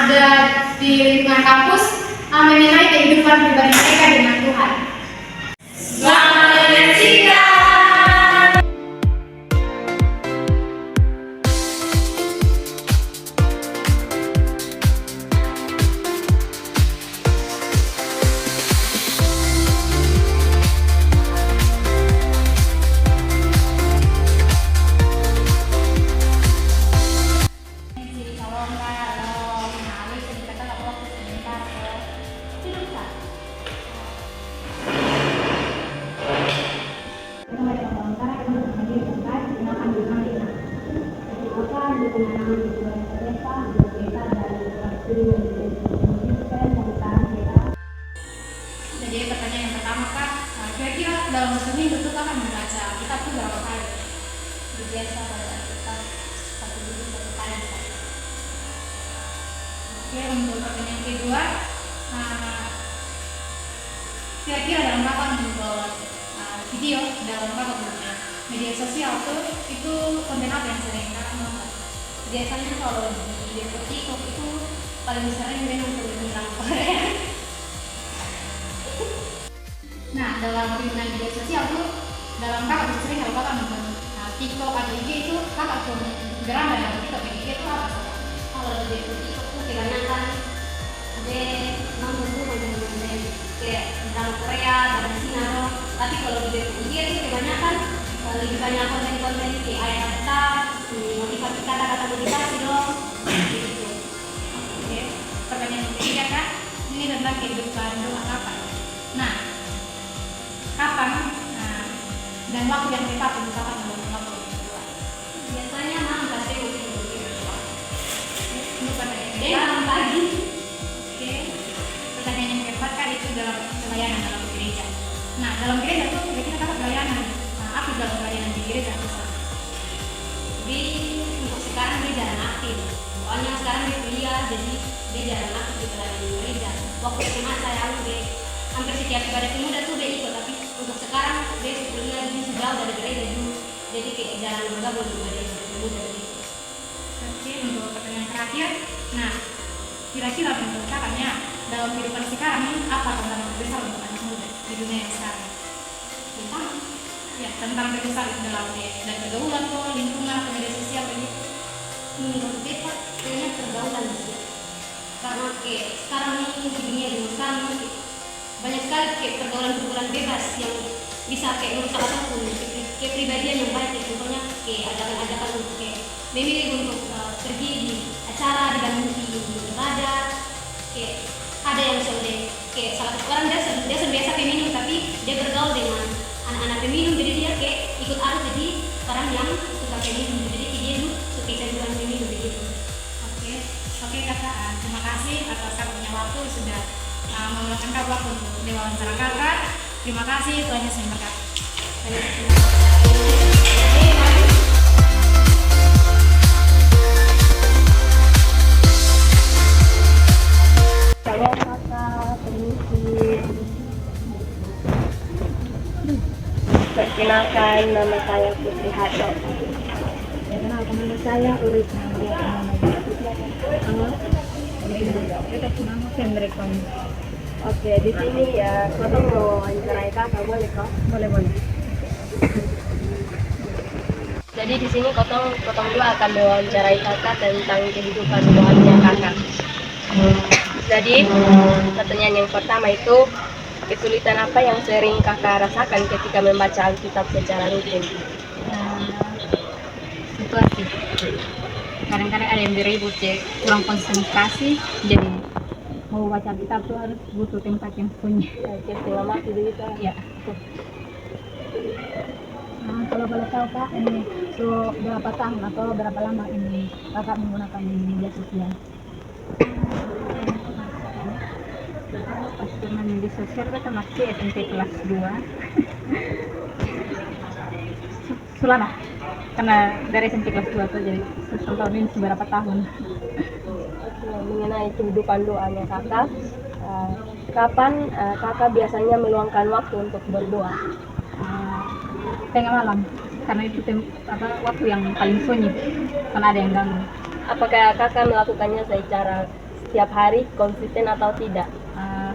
ada di lingkungan kampus mengenai kehidupan pribadi mereka dengan Tuhan. Selamat menyaksikan. Jadi pertanyaan yang pertama Kak, kira-kira dalam seminggu itu Kak membaca kitab itu berapa kali? Biasa pada kitab satu minggu satu kali. Oke, untuk pertanyaan kedua, kira-kira dalam kapan membuat video dalam kapan menggunakan media sosial itu konten apa yang sering Kak nonton? Biasanya kalau di TikTok itu paling sering dia nonton tentang Korea. Nah, dalam penggunaan media sosial tuh dalam kakak sering kalau kakak nonton TikTok atau IG itu kakak pun geram dalam TikTok dan IG itu apa? Kalau di TikTok tuh kebanyakan dia nonton tuh konten-konten kayak tentang Korea, tentang Cina. Tapi kalau di IG itu kebanyakan lebih banyak konten-konten kayak ayat kata, motivasi kata-kata motivasi dong. Gitu. Oke, pertanyaan ketiga Kak, ini tentang kehidupan doa kapan? Nah, kapan dan waktu yang tepat untuk kapan membangun waktu berdoa? Biasanya malam kasih berdoa. Untuk pertanyaan Dia keempat, malam pagi. oke, pertanyaan yang keempat Kak itu dalam pelayanan dalam gereja. Nah, dalam gereja tuh kira-kira kakak pelayanan, aktif dalam pelayanan di gereja misalnya. Jadi untuk sekarang dia jarang aktif. Soalnya sekarang dia kuliah, jadi dia jarang aktif di pelayanan gereja. Waktu SMA saya hampir setiap ibadah pemuda tuh dia ikut, tapi untuk sekarang dia kuliah di jauh dari gereja dulu, jadi kayak jarang bergabung di ibadah pemuda gitu. Oke, untuk pertanyaan terakhir, nah kira-kira menurut kakaknya dalam kehidupan sekarang apa tantangan terbesar untuk anak muda di dunia yang sekarang? Tentang terbesar dalam dan pergaulan kok, lingkungan, media sosial begitu. Menurut beta kayaknya pergaulan sih, karena kayak sekarang ini di dunia dengan sekarang kayak banyak sekali kayak pergaulan bebas yang bisa kayak merusak apapun kepribadian yang baik. Contohnya kayak ajakan-ajakan untuk kayak memilih untuk pergi di acara digabung di ibadah, kayak ada yang misalnya kayak salah satu orang dia biasa peminum tapi dia bergaul dengan anak-anak peminum, jadi dia kayak ikut arus jadi orang yang suka peminum, jadi dia itu suka kecanduan peminum begitu. Oke kakak, terima kasih atas kakaknya waktu sudah meluangkan waktu untuk diwawancara kakak. Terima kasih, Tuhan Yesus memberkati. Halo kakak, permisi. Perkenalkan, nama saya Putri Hato. Perkenalkan, nama saya Uris Nandria. Kita nama Fendrekon. Oke, di sini ya, kita mau wawancarai kakak, boleh kok? Boleh. Jadi di sini kotong dua akan mewawancarai kakak tentang kehidupan rohaninya kakak. Jadi pertanyaan yang pertama itu, kesulitan apa yang sering kakak rasakan ketika membaca Alkitab secara rutin? Situasi. Kadang-kadang ada yang beribut ya, kurang konsentrasi, jadi mau baca kitab tuh harus butuh tempat yang sunyi. Oke, setengah mati begitu Ya. Kalau boleh tahu Kak, ini berapa tahun atau berapa lama ini kakak menggunakan media sosial? Pas cuman di sosial kita masih SMP kelas 2. Selama karena dari SMP kelas 2 tuh jadi tahun ini beberapa tahun. mengenai kehidupan doanya kakak. Kapan kakak biasanya meluangkan waktu untuk berdoa? Tengah malam, karena itu waktu yang paling sunyi, karena ada yang ganggu. Apakah kakak melakukannya secara setiap hari konsisten atau tidak?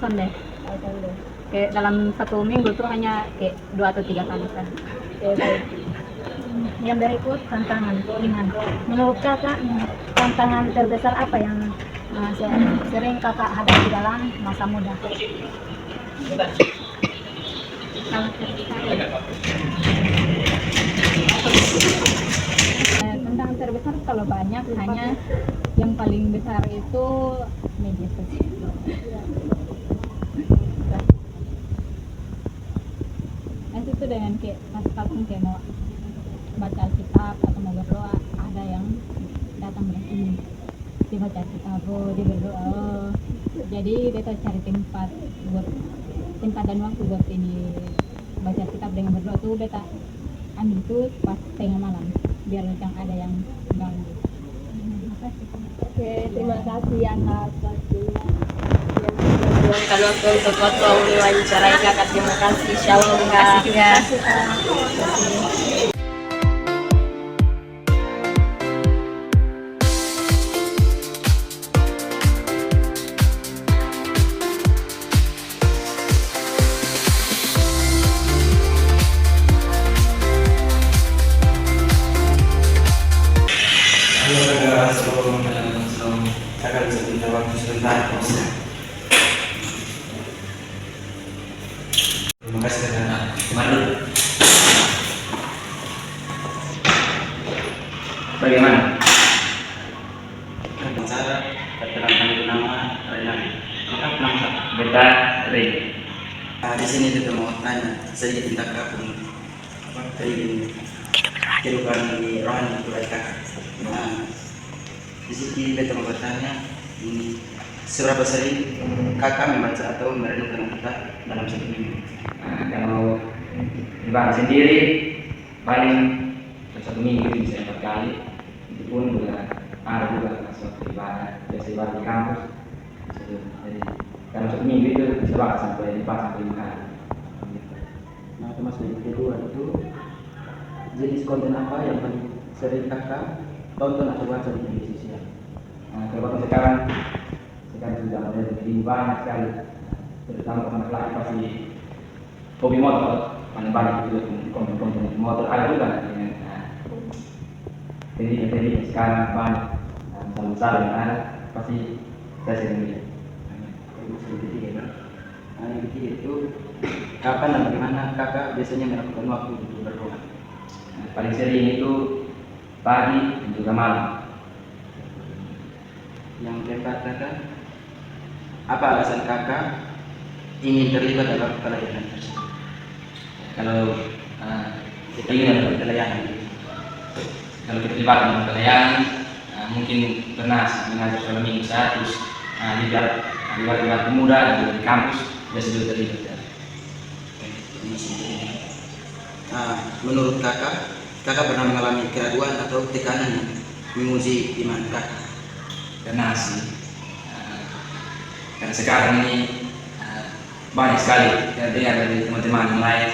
Sonde. Oh, sonde. Kayak dalam 1 minggu tuh hanya kayak 2 atau 3 kali kan. Oke, baik. Yang berikut tantangan ringan. Menurut kakak tantangan terbesar apa yang sering kakak hadapi dalam masa muda? Tantangan terbesar kalau banyak, hanya yang paling besar itu media sosial. Nanti itu dengan kayak pas kayak mau baca Alkitab atau mau berdoa, ada yang datang berarti dia baca Alkitab, dia berdoa, jadi dia tuh cari tempat dan waktu buat ini baca Alkitab dengan berdoa tuh beta ambil tuh pas tengah malam biar jangan ada yang ganggu. Oke, terima kasih atas waktunya yang sudah meluangkan waktu untuk potong wawancarai kakak. Terima kasih. Shalom kak. Terima kasih. Halo saudara, sebelum kakak bisa minta waktu sebentar. Terima kasih saudara. Kemana? Bagaimana? Bicara, perkenalkan nama Renan. Kakak nama Beta Ray. Di sini kita mau tanya sedikit tentang kakak kehidupan di rohani kakak. Nah, di sini beta mau bertanya, seberapa sering kakak membaca atau merenungkan kita dalam 1 minggu? Kalau pribadi sendiri paling 1 minggu bisa 4 kali. Itu pun juga ada juga suatu ibadah, biasa ibadah di kampus. Jadi dalam 1 minggu itu bisa banget sampai 4 sampai 5 kali. Nah, termasuk yang kedua itu jenis konten apa yang paling sering kakak tonton atau baca di media sosial? Nah, kalau sekarang sudah mulai begini banyak sekali, terutama anak laki pasti hobi motor, banyak juga konten motor ada juga. Jadi sekarang banyak besar yang ada pasti saya sering lihat. Yang ketiga, nah, yang ketiga itu kapan dan bagaimana kakak biasanya melakukan waktu untuk berdoa? Nah, paling sering itu pagi dan juga malam. Yang keempat kakak, apa alasan kakak ingin terlibat dalam pelayanan tersebut? Kalau Kita ingin pelayanan. kalau kita terlibat dalam pelayanan, mungkin pernah mengajar selama minggu saya, terus di luar pemuda dan juga di kampus biasa juga terlibat. Nah, menurut kakak pernah mengalami keraguan atau tekanan yang menguji iman kakak? Karena karena sekarang ini banyak sekali yang dengar dari teman-teman yang lain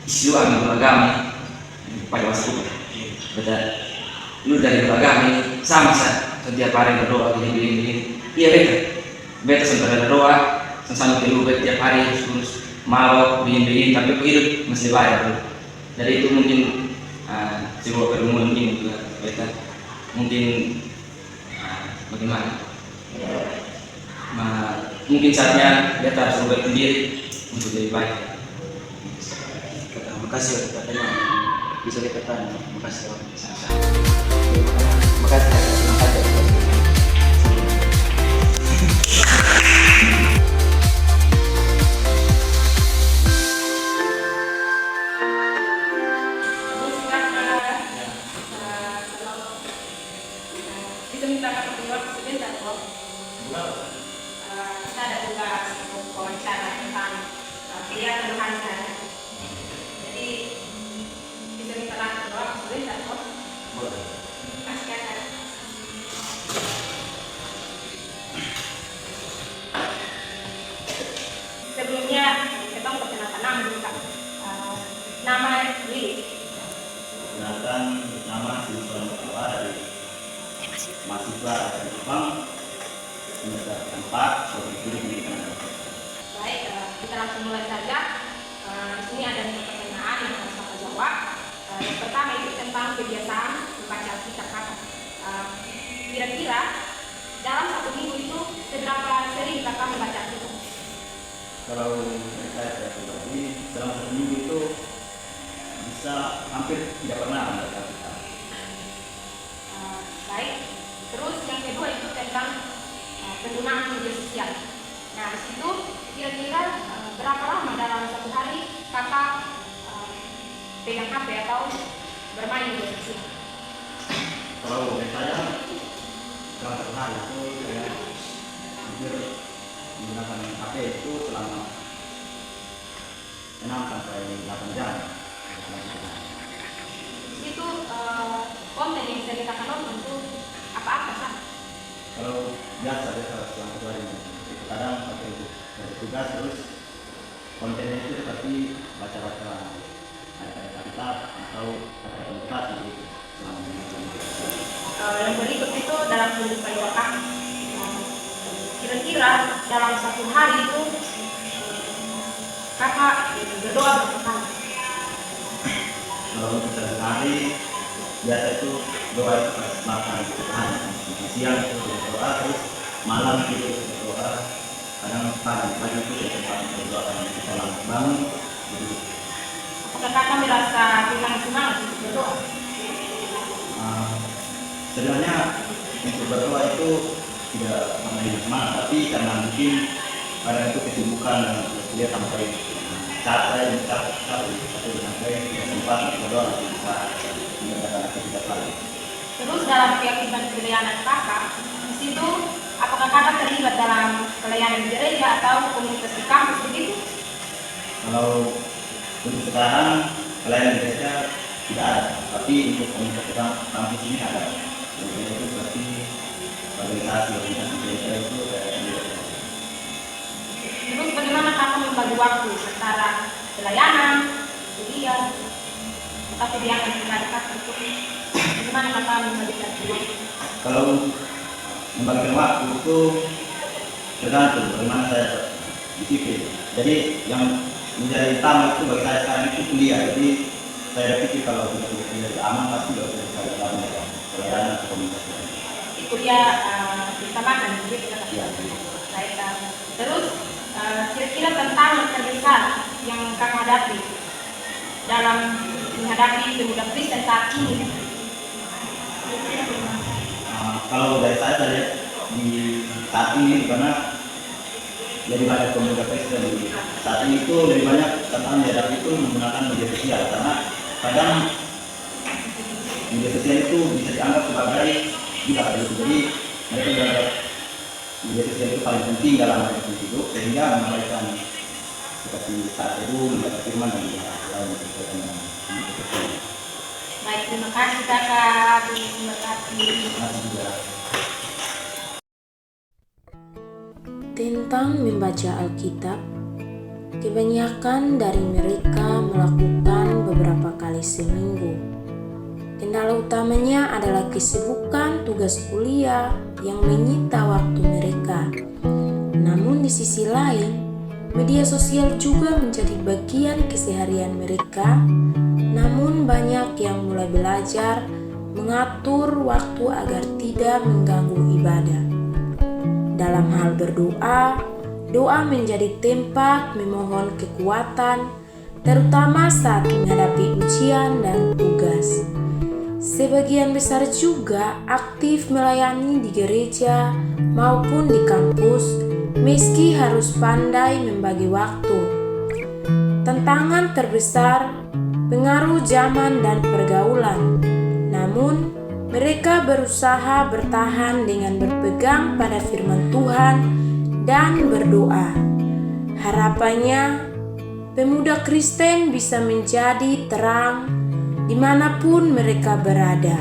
isu agama pada waktu itu. Betul. Lu dari agama ini sama saja setiap hari berdoa gini. Iya beta sempat berdoa sampai lu tiap hari terus mau begini tapi hidup mesti bayar. Jadi itu mungkin sebuah perumunan ini juga beta mungkin bagaimana? Mungkin saatnya beta harus berubah sendiri untuk lebih baik. Terima kasih katanya bisa kita tanya. Terima kasih. Terima kasih. Bisa minta kakak keluar sebentar kok. Kita ada tugas untuk wawancara tentang pilihan rohani. Jadi bisa minta kakak keluar sebentar kok. Kasih kakak. Sebelumnya kita mau perkenalkan nama dulu kak. Nama Lili. Perkenalkan nama siswa kedua dari mahasiswa dari Jepang semester 4 atau studi pendidikan. Baik, kita langsung mulai saja. Di sini ada 5 pertanyaan yang harus Kakak jawab. Yang pertama itu tentang kebiasaan membaca Alkitab Kakak. Kira-kira dalam 1 minggu itu seberapa sering Kakak membaca Alkitab? Kalau saya pribadi dalam 1 minggu itu bisa hampir tidak pernah membaca Alkitab. Baik. Terus yang kedua itu tentang penggunaan media sosial. Nah, di situ kira-kira berapa lama dalam 1 hari Kakak pegang HP atau bermain media sosial? Kalau dari saya dalam 1 hari itu saya hampir menggunakan HP itu selama 6 sampai 8 jam. Di situ konten yang sering Kakak nonton itu apa-apa sah? Kalau biasa selama 2 hari itu kadang pakai itu dari tugas, terus kontennya itu seperti baca-baca ayat-ayat Alkitab atau ayat motivasi gitu selama 2 hari. Yang berikut itu dalam kehidupan Kakak. Kira-kira dalam 1 hari itu Kakak berdoa berapa kali? Kalau untuk sehari biasa itu doa itu pas makan siang itu berdoa, terus malam itu berdoa, kadang pagi itu sempat berdoa karena kita lambat bangun. Apakah Kakak merasa hilang semangat untuk berdoa? Sebenarnya untuk berdoa itu tidak pernah hilang semangat, tapi karena mungkin karena itu kesibukan dan dia sampai capek tapi sampai tidak sempat berdoa bisa mengerjakan aktivitas lain. Terus dalam keyakinan pelayanan Kakak, di situ apakah Kakak terlibat dalam pelayanan gereja atau komunitas di kampus begitu? Kalau untuk sekarang pelayanan gereja tidak ada, tapi untuk komunitas kampus ini ada. Jadi itu berarti organisasi gereja itu kayak. Terus bagaimana Kakak membagi waktu antara pelayanan, kuliah, atau kegiatan pribadi Kakak itu? Bagaimana Kakak membagi waktu? Kalau membagikan waktu itu tergantung bagaimana saya disiplin. Jadi yang menjadi utama itu bagi saya sekarang itu kuliah. Jadi saya pikir kalau tidak aman pasti tidak bisa dalam pelayanan atau komunitas. Di kuliah utamakan begitu Kakak? Ya. Baik. Terus kira-kira tantangan terbesar yang Kakak hadapi dalam menghadapi pemuda Kristen saat ini? Kalau dari saya lihat di saat ini karena jadi banyak pemuda Kristen di saat ini itu lebih banyak tantangan dihadapi itu menggunakan media sosial, karena kadang media sosial itu bisa dianggap sebagai tidak begitu. Jadi mereka menganggap media sosial itu paling penting dalam hidup, sehingga mengabaikan seperti saat itu membaca firman dan lain sebagainya. Baik, terima kasih Kakak. Terima kasih. Tentang membaca Alkitab, kebanyakan dari mereka melakukan beberapa kali seminggu. Kendala utamanya adalah kesibukan tugas kuliah yang menyita waktu mereka. Namun di sisi lain, media sosial juga menjadi bagian keseharian mereka. Namun banyak yang mulai belajar mengatur waktu agar tidak mengganggu ibadah. Dalam hal berdoa, doa menjadi tempat memohon kekuatan, terutama saat menghadapi ujian dan tugas. Sebagian besar juga aktif melayani di gereja maupun di kampus, meski harus pandai membagi waktu. Tantangan terbesar pengaruh zaman dan pergaulan. Namun, mereka berusaha bertahan dengan berpegang pada firman Tuhan dan berdoa. Harapannya, pemuda Kristen bisa menjadi terang dimanapun mereka berada.